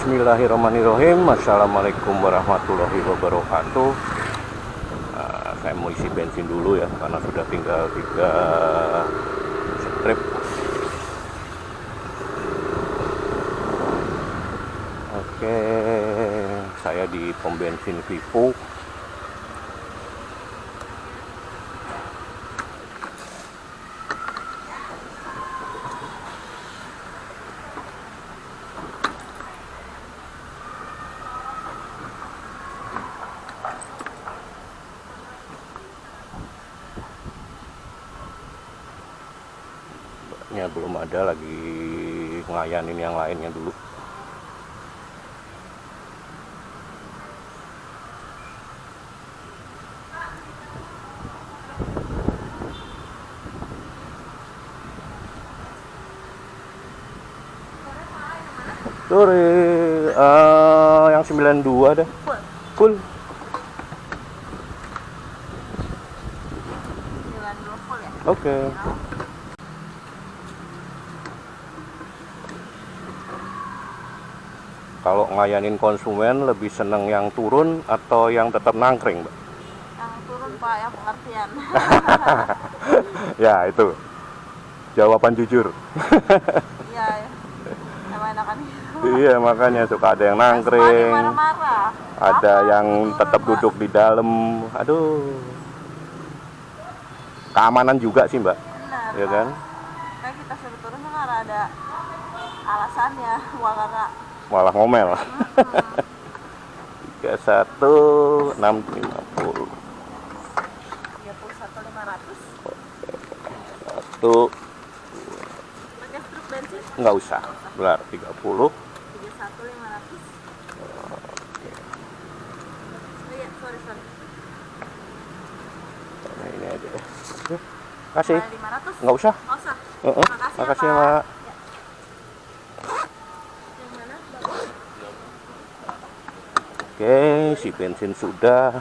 Bismillahirrahmanirrahim. Assalamualaikum warahmatullahi wabarakatuh. Saya mau isi bensin dulu ya, karena sudah tinggal 3 strip. Oke, saya di pom bensin Vivo. Belum ada, lagi ngelayanin yang lainnya dulu. Sore, yang 92 dah. Full. 92 full ya? Oke. Kalau ngelayanin konsumen lebih seneng yang turun atau yang tetap nangkring, Mbak? Yang turun Pak, yang pengertian. Ya itu jawaban jujur. Iya, emang enakan gitu. Iya, makanya suka ada yang nangkring, Marah-marah. ada yang turun, tetap Mbak? duduk di dalam. Aduh, keamanan juga sih, Mbak. Benar, Ya Pak. kan? Kayak kita suruh turun kan karena ada alasannya, karena Malah ngomel. 31.650. 31.500. Tuh Pakai struk bensin? nggak usah. Benar, 30. 31.500. Oh iya, sorry. Nah, ini aja deh. Kasih. 500. Nggak usah. Nggak usah. Makasih ya, Pak. Mak. Yang mana? Bagus. Oke, si bensin sudah.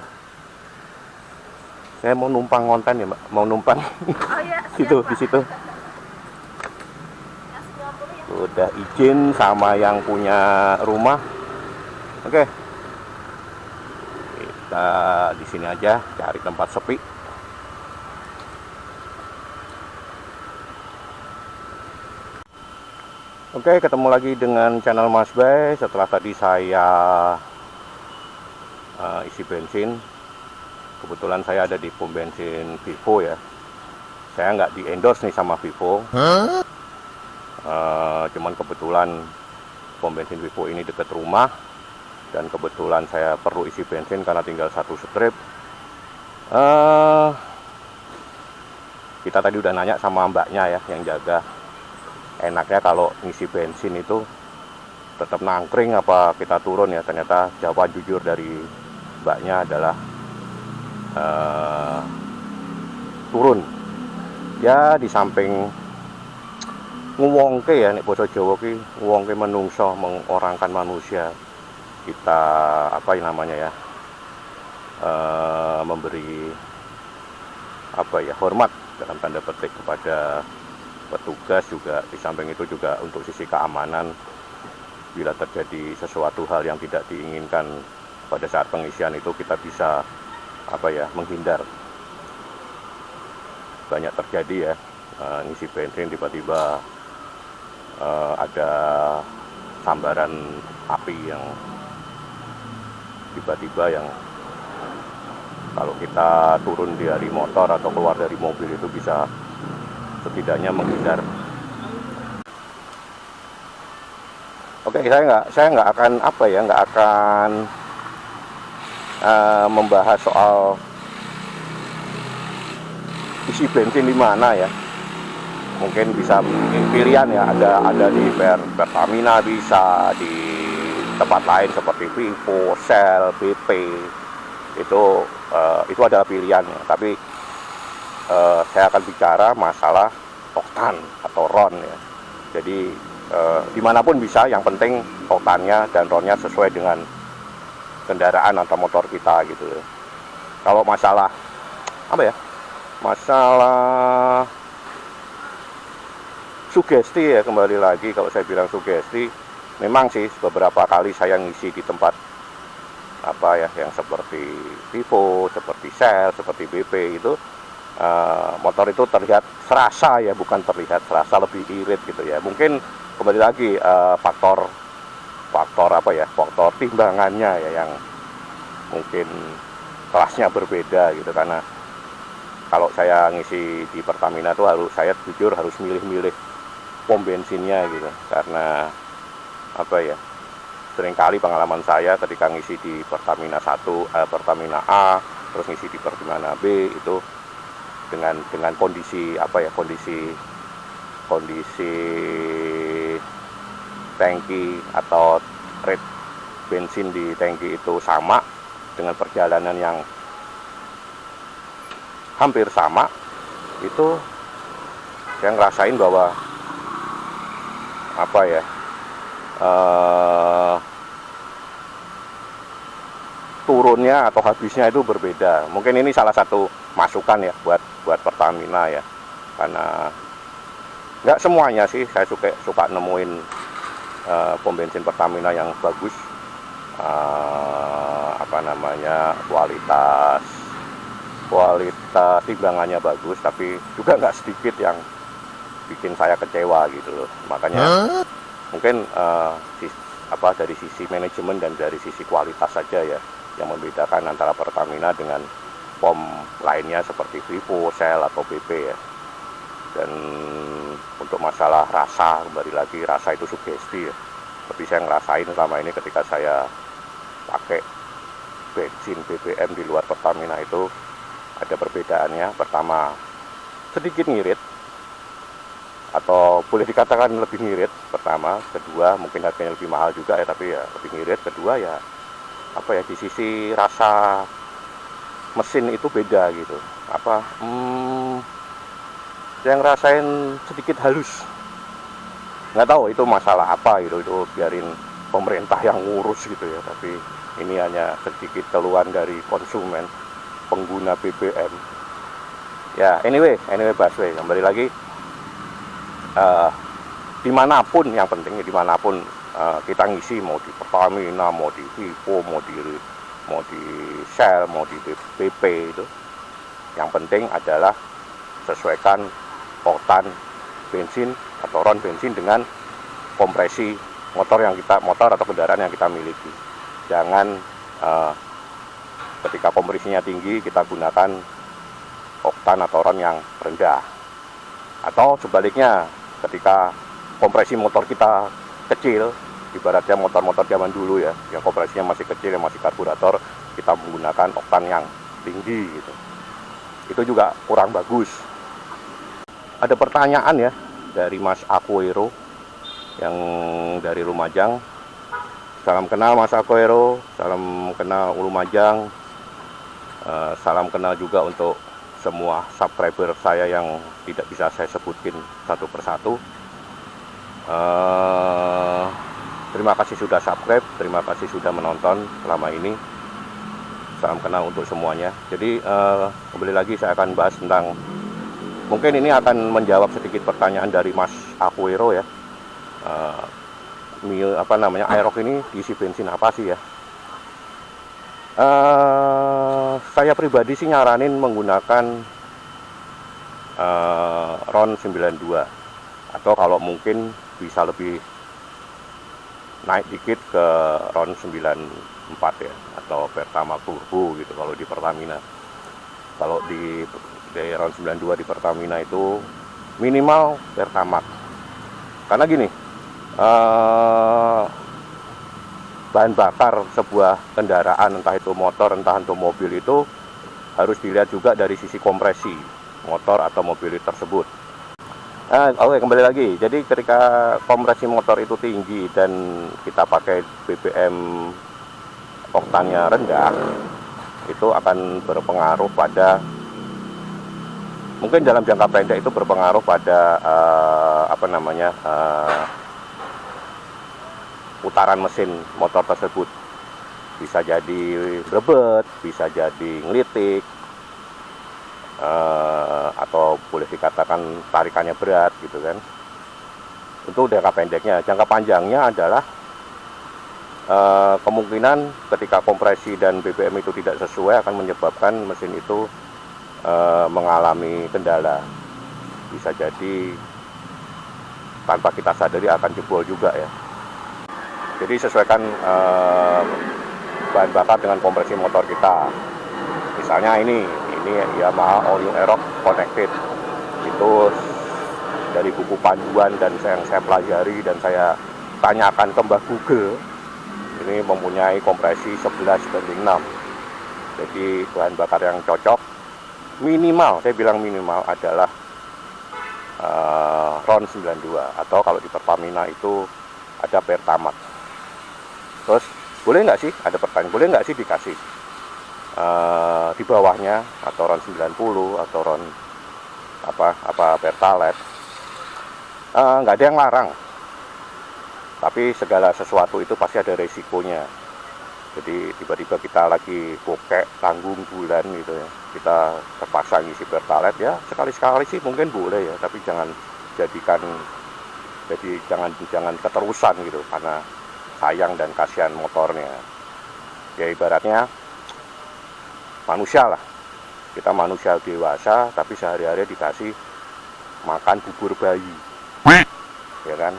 Saya mau numpang ngonten ya, Mbak. Mau numpang. Oh iya, siap, Situ, Pak. di situ. Yang 90 ya? Udah izin sama yang punya rumah. Oke. Kita di sini aja, cari tempat sepi. Oke, ketemu lagi dengan channel Mas Bay. Setelah tadi saya isi bensin, kebetulan saya ada di pom bensin Vivo ya. Saya nggak di endorse nih sama Vivo. Cuman kebetulan pom bensin Vivo ini dekat rumah, dan kebetulan saya perlu isi bensin karena tinggal 1 strip. Kita tadi udah nanya sama mbaknya ya yang jaga, enaknya kalau ngisi bensin itu tetap nangkring apa kita turun ya. Ternyata jawaban jujur dari mbaknya adalah turun. Ya di samping nguwongke ya, nek basa Jawa ki nguwongke menungso, mengorangkan manusia, kita apa namanya ya, memberi apa ya, hormat dalam tanda petik kepada petugas. Juga di samping itu juga untuk sisi keamanan, bila terjadi sesuatu hal yang tidak diinginkan pada saat pengisian itu, kita bisa apa ya, menghindar. Banyak terjadi ya, ngisi bensin tiba-tiba ada sambaran api yang tiba-tiba, yang kalau kita turun dari motor atau keluar dari mobil itu bisa setidaknya menghindar. Oke, saya nggak akan apa ya, nggak akan membahas soal isi bensin di mana ya. Mungkin bisa pilihan ya, ada di Pertamina, bisa di tempat lain seperti Vivo, Shell, BP. Itu adalah pilihan. Tapi saya akan bicara masalah oktan atau RON ya. Jadi dimanapun bisa, yang penting oktannya dan RON-nya sesuai dengan kendaraan atau motor kita gitu. Kalau masalah apa ya, masalah sugesti ya, kembali lagi kalau saya bilang sugesti, memang sih beberapa kali saya ngisi di tempat apa ya yang seperti Vivo, seperti Shell, seperti BP itu motor itu terlihat serasa ya, bukan terlihat serasa, lebih irit gitu ya. Mungkin kembali lagi faktor apa ya, faktor timbangannya ya yang mungkin kelasnya berbeda gitu. Karena kalau saya ngisi di Pertamina tuh saya jujur harus milih-milih pom bensinnya gitu, karena apa ya, seringkali pengalaman saya ketika ngisi di Pertamina Pertamina A terus ngisi di Pertamina B itu dengan kondisi apa ya, kondisi tangki atau rate bensin di tangki itu sama, dengan perjalanan yang hampir sama, itu saya ngerasain bahwa apa ya, turunnya atau habisnya itu berbeda. Mungkin ini salah satu masukan ya buat Pertamina ya, karena nggak semuanya sih saya suka nemuin pom bensin Pertamina yang bagus, apa namanya, kualitas timbangannya bagus, tapi juga nggak sedikit yang bikin saya kecewa gitu loh. Makanya mungkin dari sisi manajemen dan dari sisi kualitas saja ya yang membedakan antara Pertamina dengan pom lainnya seperti Vivo, Shell atau BP ya. Dan untuk masalah rasa, kembali lagi, rasa itu sugesti ya. Tapi saya ngerasain selama ini ketika saya pakai bensin BBM di luar Pertamina itu ada perbedaannya. Pertama, sedikit ngirit, atau boleh dikatakan lebih ngirit pertama. Kedua, mungkin harganya lebih mahal juga ya, tapi ya lebih ngirit. Kedua ya apa ya, di sisi rasa mesin itu beda gitu. Apa saya ngerasain sedikit halus, nggak tahu itu masalah apa gitu, itu biarin pemerintah yang ngurus gitu ya. Tapi ini hanya sedikit keluhan dari konsumen pengguna BBM ya. Anyway busway, kembali lagi, dimanapun, yang penting dimanapun kita ngisi, mau di Pertamina, mau di Vivo, mau di Shell, mau di BP, itu yang penting adalah sesuaikan oktan bensin atau ron bensin dengan kompresi motor atau kendaraan yang kita miliki. Jangan ketika kompresinya tinggi kita gunakan oktan atau ron yang rendah, atau sebaliknya ketika kompresi motor kita kecil, ibaratnya motor-motor zaman dulu ya, yang kompresinya masih kecil, yang masih karburator, kita menggunakan oktan yang tinggi gitu. Itu juga kurang bagus. Ada pertanyaan ya dari Mas Aquero yang dari Lumajang. Salam kenal Mas Aquero, salam kenal Lumajang, salam kenal juga untuk semua subscriber saya yang tidak bisa saya sebutin satu persatu. Terima kasih sudah subscribe, terima kasih sudah menonton selama ini. Salam kenal untuk semuanya. Jadi kembali lagi saya akan bahas tentang, mungkin ini akan menjawab sedikit pertanyaan dari Mas Aquero ya. Aerox ini diisi bensin apa sih ya? Saya pribadi sih nyaranin menggunakan RON 92, atau kalau mungkin bisa lebih naik dikit ke RON 94 ya, atau Pertamax Turbo gitu kalau di Pertamina. Kalau di RON 92 di Pertamina itu minimal Pertamax. Karena gini, bahan bakar sebuah kendaraan, entah itu motor, entah itu mobil, itu harus dilihat juga dari sisi kompresi motor atau mobil tersebut. Oke, kembali lagi. Jadi ketika kompresi motor itu tinggi dan kita pakai BBM oktannya rendah, itu akan berpengaruh pada, mungkin dalam jangka pendek itu berpengaruh pada putaran mesin motor tersebut. Bisa jadi berebet, bisa jadi ngelitik, atau boleh dikatakan tarikannya berat gitu kan. Itu jangka pendeknya. Jangka panjangnya adalah kemungkinan ketika kompresi dan BBM itu tidak sesuai akan menyebabkan mesin itu mengalami kendala. Bisa jadi tanpa kita sadari akan jebol juga ya. Jadi sesuaikan bahan bakar dengan kompresi motor kita. Misalnya ini Yamaha All New Aerox Connected. Itu dari buku panduan dan yang saya pelajari dan saya tanyakan ke Mbah Google, ini mempunyai kompresi 11:6. Jadi bahan bakar yang cocok minimal, saya bilang minimal adalah RON 92, atau kalau di Pertamina itu ada Pertamax. Terus boleh nggak sih, ada pertanyaan, boleh nggak sih dikasih di bawahnya atau RON 90 atau RON apa Pertalite? Nggak ada yang larang, tapi segala sesuatu itu pasti ada resikonya. Jadi tiba-tiba kita lagi bokek tanggung bulan gitu ya, kita terpaksa ngisi Pertalite, ya sekali-sekali sih mungkin boleh ya, tapi jangan jangan keterusan gitu, karena sayang dan kasihan motornya. Ya ibaratnya manusia lah, kita manusia dewasa tapi sehari-hari dikasih makan bubur bayi, ya kan.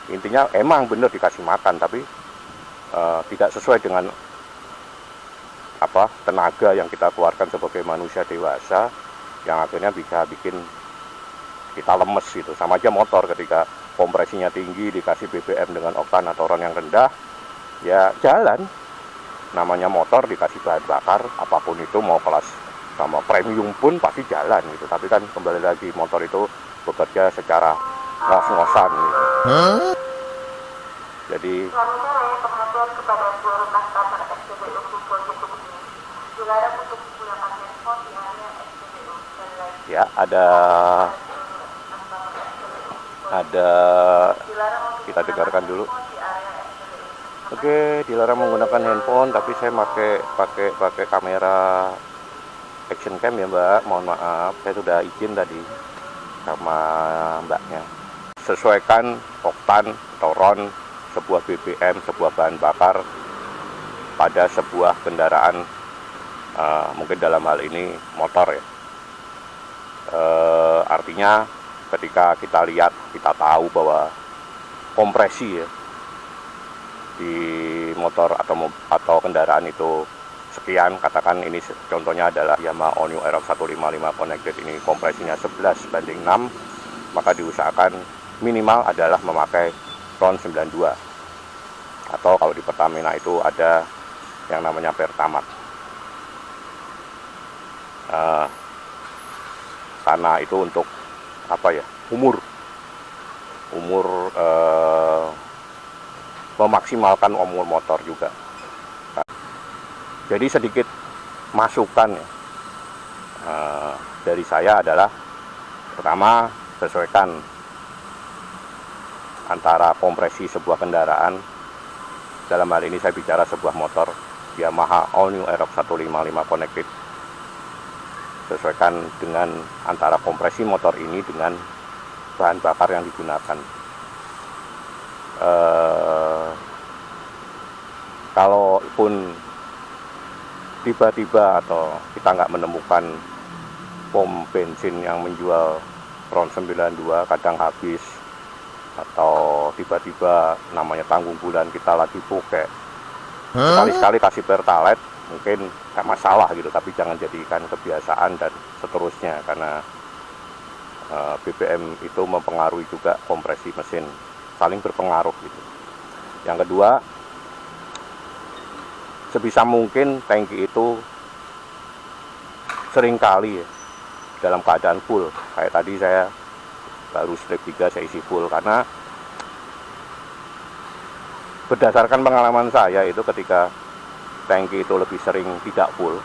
Intinya emang bener dikasih makan, tapi tidak sesuai dengan tenaga yang kita keluarkan sebagai manusia dewasa, yang akhirnya bisa bikin kita lemes gitu. Sama aja motor, ketika kompresinya tinggi dikasih BBM dengan oktan atau RON yang rendah, ya jalan. Namanya motor dikasih bahan bakar apapun itu, mau kelas sama premium pun pasti jalan gitu. Tapi kan kembali lagi, motor itu bekerja secara ngos-ngosan gitu. Jadi perhatian kepada seluruh customer SPBU Proyek ini, dilarang untuk menggunakan handphone di area SPBU dan lain. Ya, ada kita dengarkan dulu. Oke, dilarang menggunakan handphone, tapi saya pakai kamera action cam ya Mbak. Mohon maaf, saya sudah izin tadi sama Mbaknya. Sesuaikan oktan atau RON sebuah BBM, sebuah bahan bakar pada sebuah kendaraan, mungkin dalam hal ini motor ya. Artinya ketika kita lihat, kita tahu bahwa kompresi ya di motor atau kendaraan itu sekian, katakan ini contohnya adalah Yamaha All New Aerox 155 Connected, ini kompresinya 11:6, maka diusahakan minimal adalah memakai RON 92, atau kalau di Pertamina itu ada yang namanya Pertamax. Karena itu untuk umur memaksimalkan umur motor juga. Jadi sedikit masukan ya, dari saya adalah, pertama, sesuaikan antara kompresi sebuah kendaraan. Dalam hal ini saya bicara sebuah motor Yamaha All New Aerox 155 Connected. Sesuaikan dengan antara kompresi motor ini dengan bahan bakar yang digunakan. Kalaupun tiba-tiba atau kita nggak menemukan pom bensin yang menjual RON 92, kadang habis, atau tiba-tiba namanya tanggung bulan kita lagi bokek, sekali-sekali kasih Pertalite mungkin nggak masalah gitu, tapi jangan jadikan kebiasaan dan seterusnya, karena BBM itu mempengaruhi juga kompresi mesin, saling berpengaruh gitu. Yang kedua, sebisa mungkin tangki itu seringkali ya, dalam keadaan full. Kayak tadi saya baru strip 3 saya isi full, karena berdasarkan pengalaman saya itu ketika tangki itu lebih sering tidak full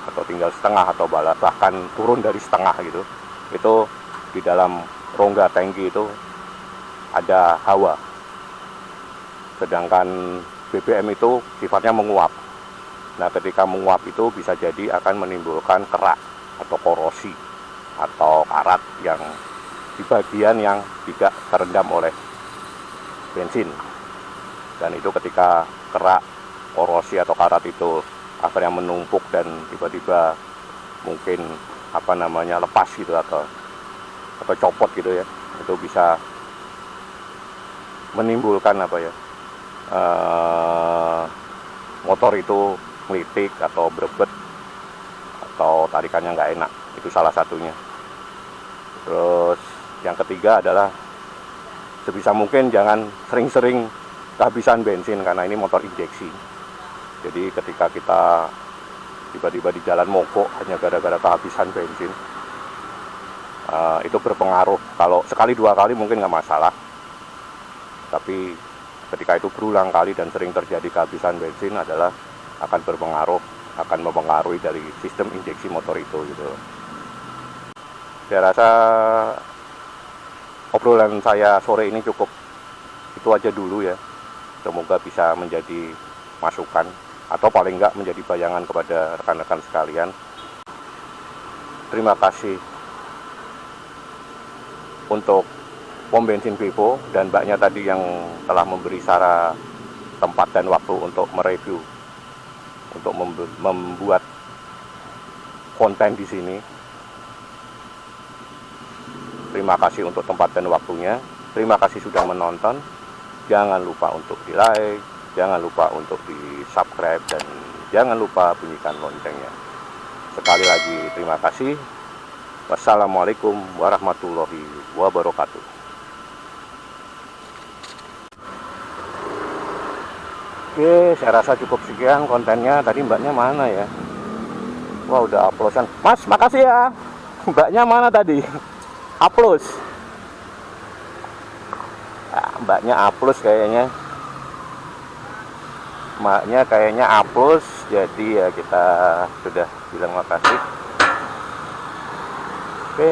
atau tinggal setengah atau bahkan turun dari setengah gitu, itu di dalam rongga tangki itu ada hawa, sedangkan BBM itu sifatnya menguap. Nah, ketika menguap itu bisa jadi akan menimbulkan kerak atau korosi atau karat yang di bagian yang tidak terendam oleh bensin. Dan itu ketika kerak, korosi atau karat itu akhirnya menumpuk dan tiba-tiba mungkin lepas gitu atau copot gitu ya, itu bisa menimbulkan motor itu ngelitik atau berebet atau tarikannya nggak enak. Itu salah satunya. Terus yang ketiga adalah sebisa mungkin jangan sering-sering kehabisan bensin, karena ini motor injeksi. Jadi ketika kita tiba-tiba di jalan mogok hanya gara-gara kehabisan bensin, itu berpengaruh. Kalau sekali dua kali mungkin nggak masalah, tapi ketika itu berulang kali dan sering terjadi kehabisan bensin adalah akan berpengaruh, akan mempengaruhi dari sistem injeksi motor itu gitu. Saya rasa obrolan saya sore ini cukup itu aja dulu ya. Semoga bisa menjadi masukan atau paling enggak menjadi bayangan kepada rekan-rekan sekalian. Terima kasih untuk pom bensin Vivo dan mbaknya tadi yang telah memberi saran tempat dan waktu untuk mereview, untuk membuat konten di sini. Terima kasih untuk tempat dan waktunya. Terima kasih sudah menonton. Jangan lupa untuk di-like, jangan lupa untuk di-subscribe, dan jangan lupa bunyikan loncengnya. Sekali lagi terima kasih. Wassalamualaikum warahmatullahi wabarakatuh. Oke, saya rasa cukup sekian kontennya. Tadi mbaknya mana ya? Wah, udah uploadan. Mas, makasih ya. Mbaknya mana tadi? Upload. Mbaknya upload kayaknya. Mbaknya kayaknya upload. Jadi ya kita sudah bilang makasih. Oke.